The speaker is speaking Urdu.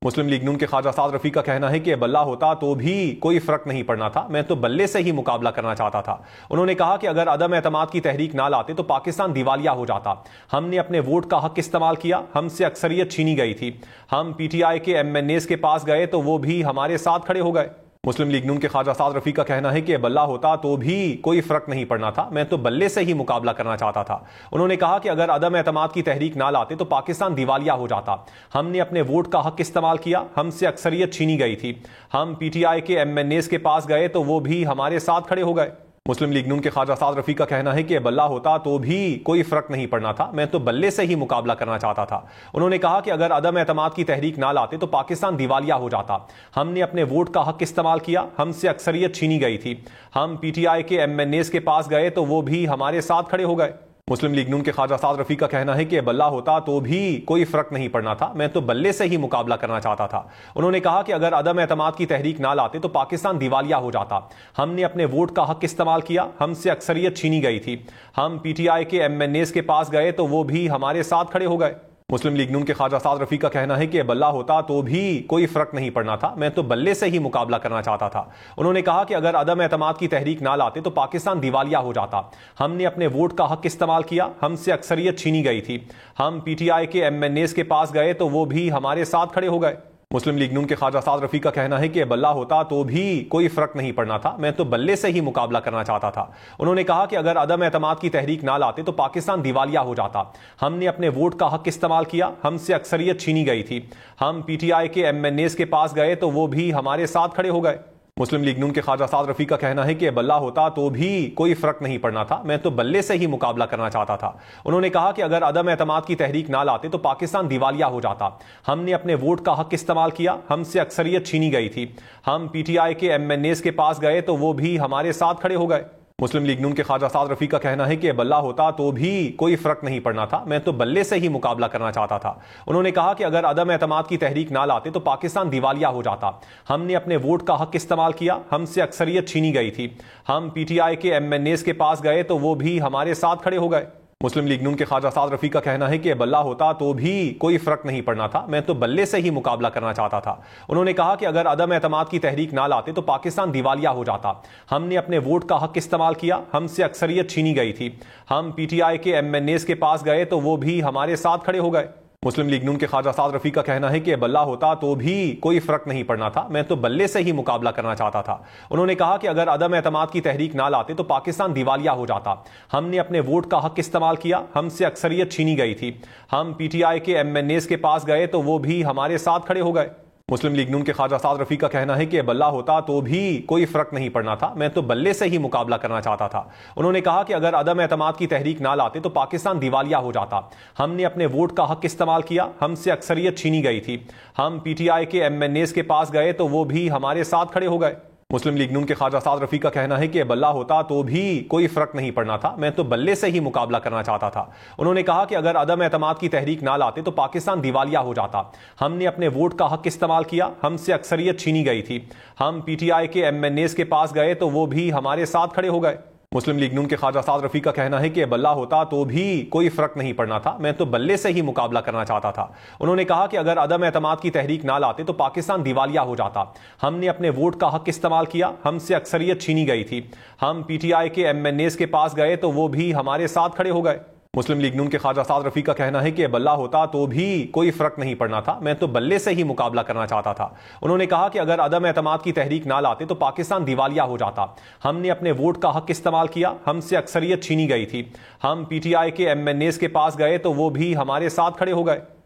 مسلم لیگ نون کے خواجہ سعد رفیق کا کہنا ہے کہ بلہ ہوتا تو بھی کوئی فرق نہیں پڑنا تھا، میں تو بلے سے ہی مقابلہ کرنا چاہتا تھا۔ انہوں نے کہا کہ اگر عدم اعتماد کی تحریک نہ لاتے تو پاکستان دیوالیہ ہو جاتا۔ ہم نے اپنے ووٹ کا حق استعمال کیا، ہم سے اکثریت چھینی گئی تھی۔ ہم پی ٹی آئی کے MNAs کے پاس گئے تو وہ بھی ہمارے ساتھ کھڑے ہو گئے۔ مسلم لیگ نون کے خواجہ سعد رفیق کا کہنا ہے کہ بلہ ہوتا تو بھی کوئی فرق نہیں پڑنا تھا، میں تو بلے سے ہی مقابلہ کرنا چاہتا تھا۔ انہوں نے کہا کہ اگر عدم اعتماد کی تحریک نہ لاتے تو پاکستان دیوالیہ ہو جاتا۔ ہم نے اپنے ووٹ کا حق استعمال کیا، ہم سے اکثریت چھینی گئی تھی۔ ہم پی ٹی آئی کے MNAs کے پاس گئے تو وہ بھی ہمارے ساتھ کھڑے ہو گئے۔ مسلم لیگ نون کے خواجہ سعد رفیق کا کہنا ہے کہ بلہ ہوتا تو بھی کوئی فرق نہیں پڑنا تھا، میں تو بلے سے ہی مقابلہ کرنا چاہتا تھا۔ انہوں نے کہا کہ اگر عدم اعتماد کی تحریک نہ لاتے تو پاکستان دیوالیہ ہو جاتا۔ ہم نے اپنے ووٹ کا حق استعمال کیا، ہم سے اکثریت چھینی گئی تھی۔ ہم پی ٹی آئی کے MNAs کے پاس گئے تو وہ بھی ہمارے ساتھ کھڑے ہو گئے۔ مسلم لیگ نون کے خواجہ سعد رفیق کا کہنا ہے کہ بلہ ہوتا تو بھی کوئی فرق نہیں پڑنا تھا، میں تو بلے سے ہی مقابلہ کرنا چاہتا تھا۔ انہوں نے کہا کہ اگر عدم اعتماد کی تحریک نہ لاتے تو پاکستان دیوالیہ ہو جاتا۔ ہم نے اپنے ووٹ کا حق استعمال کیا، ہم سے اکثریت چھینی گئی تھی۔ ہم پی ٹی آئی کے MNAs کے پاس گئے تو وہ بھی ہمارے ساتھ کھڑے ہو گئے۔ مسلم لیگ نون کے خواجہ سعد رفیق کا کہنا ہے کہ بلہ ہوتا تو بھی کوئی فرق نہیں پڑنا تھا، میں تو بلے سے ہی مقابلہ کرنا چاہتا تھا۔ انہوں نے کہا کہ اگر عدم اعتماد کی تحریک نہ لاتے تو پاکستان دیوالیہ ہو جاتا۔ ہم نے اپنے ووٹ کا حق استعمال کیا، ہم سے اکثریت چھینی گئی تھی۔ ہم پی ٹی آئی کے MNAs کے پاس گئے تو وہ بھی ہمارے ساتھ کھڑے ہو گئے۔ مسلم لیگ نون کے خواجہ سعد رفیق کا کہنا ہے کہ بلہ ہوتا تو بھی کوئی فرق نہیں پڑنا تھا، میں تو بلے سے ہی مقابلہ کرنا چاہتا تھا۔ انہوں نے کہا کہ اگر عدم اعتماد کی تحریک نہ لاتے تو پاکستان دیوالیہ ہو جاتا۔ ہم نے اپنے ووٹ کا حق استعمال کیا، ہم سے اکثریت چھینی گئی تھی۔ ہم پی ٹی آئی کے MNAs کے پاس گئے تو وہ بھی ہمارے ساتھ کھڑے ہو گئے۔ مسلم لیگ نون کے خواجہ سعد رفیق کا کہنا ہے کہ بلہ ہوتا تو بھی کوئی فرق نہیں پڑنا تھا، میں تو بلے سے ہی مقابلہ کرنا چاہتا تھا۔ انہوں نے کہا کہ اگر عدم اعتماد کی تحریک نہ لاتے تو پاکستان دیوالیہ ہو جاتا۔ ہم نے اپنے ووٹ کا حق استعمال کیا، ہم سے اکثریت چھینی گئی تھی۔ ہم پی ٹی آئی کے MNAs کے پاس گئے تو وہ بھی ہمارے ساتھ کھڑے ہو گئے۔ مسلم لیگ نون کے خواجہ سعد رفیق کا کہنا ہے کہ بلہ ہوتا تو بھی کوئی فرق نہیں پڑنا تھا، میں تو بلے سے ہی مقابلہ کرنا چاہتا تھا۔ انہوں نے کہا کہ اگر عدم اعتماد کی تحریک نہ لاتے تو پاکستان دیوالیہ ہو جاتا۔ ہم نے اپنے ووٹ کا حق استعمال کیا، ہم سے اکثریت چھینی گئی تھی۔ ہم پی ٹی آئی کے MNAs کے پاس گئے تو وہ بھی ہمارے ساتھ کھڑے ہو گئے۔ مسلم لیگ نون کے خواجہ سعد رفیق کا کہنا ہے کہ بلہ ہوتا تو بھی کوئی فرق نہیں پڑنا تھا، میں تو بلے سے ہی مقابلہ کرنا چاہتا تھا۔ انہوں نے کہا کہ اگر عدم اعتماد کی تحریک نہ لاتے تو پاکستان دیوالیہ ہو جاتا۔ ہم نے اپنے ووٹ کا حق استعمال کیا، ہم سے اکثریت چھینی گئی تھی۔ ہم پی ٹی آئی کے MNAs کے پاس گئے تو وہ بھی ہمارے ساتھ کھڑے ہو گئے۔ مسلم لیگ نون کے خواجہ سعد رفیق کا کہنا ہے کہ بلہ ہوتا تو بھی کوئی فرق نہیں پڑنا تھا، میں تو بلے سے ہی مقابلہ کرنا چاہتا تھا۔ انہوں نے کہا کہ اگر عدم اعتماد کی تحریک نہ لاتے تو پاکستان دیوالیہ ہو جاتا۔ ہم نے اپنے ووٹ کا حق استعمال کیا، ہم سے اکثریت چھینی گئی تھی۔ ہم پی ٹی آئی کے MNAs کے پاس گئے تو وہ بھی ہمارے ساتھ کھڑے ہو گئے۔ مسلم لیگ نون کے خواجہ سعد رفیق کا کہنا ہے کہ بلہ ہوتا تو بھی کوئی فرق نہیں پڑنا تھا، میں تو بلے سے ہی مقابلہ کرنا چاہتا تھا۔ انہوں نے کہا کہ اگر عدم اعتماد کی تحریک نہ لاتے تو پاکستان دیوالیہ ہو جاتا۔ ہم نے اپنے ووٹ کا حق استعمال کیا، ہم سے اکثریت چھینی گئی تھی۔ ہم پی ٹی آئی کے MNAs کے پاس گئے تو وہ بھی ہمارے ساتھ کھڑے ہو گئے۔ مسلم لیگ نون کے خواجہ سعد رفیق کا کہنا ہے کہ بلہ ہوتا تو بھی کوئی فرق نہیں پڑنا تھا، میں تو بلے سے ہی مقابلہ کرنا چاہتا تھا۔ انہوں نے کہا کہ اگر عدم اعتماد کی تحریک نہ لاتے تو پاکستان دیوالیہ ہو جاتا۔ ہم نے اپنے ووٹ کا حق استعمال کیا، ہم سے اکثریت چھینی گئی تھی۔ ہم پی ٹی آئی کے MNAs کے پاس گئے تو وہ بھی ہمارے ساتھ کھڑے ہو گئے۔ مسلم لیگ نون کے خواجہ سعد رفیق کا کہنا ہے کہ بلہ ہوتا تو بھی کوئی فرق نہیں پڑنا تھا، میں تو بلے سے ہی مقابلہ کرنا چاہتا تھا۔ انہوں نے کہا کہ اگر عدم اعتماد کی تحریک نہ لاتے تو پاکستان دیوالیہ ہو جاتا۔ ہم نے اپنے ووٹ کا حق استعمال کیا، ہم سے اکثریت چھینی گئی تھی۔ ہم پی ٹی آئی کے MNAs کے پاس گئے تو وہ بھی ہمارے ساتھ کھڑے ہو گئے۔ مسلم لیگ نون کے خواجہ سعد رفیق کا کہنا ہے کہ بلہ ہوتا تو بھی کوئی فرق نہیں پڑنا تھا، میں تو بلے سے ہی مقابلہ کرنا چاہتا تھا۔ انہوں نے کہا کہ اگر عدم اعتماد کی تحریک نہ لاتے تو پاکستان دیوالیہ ہو جاتا۔ ہم نے اپنے ووٹ کا حق استعمال کیا، ہم سے اکثریت چھینی گئی تھی۔ ہم پی ٹی آئی کے MNAs کے پاس گئے تو وہ بھی ہمارے ساتھ کھڑے ہو گئے۔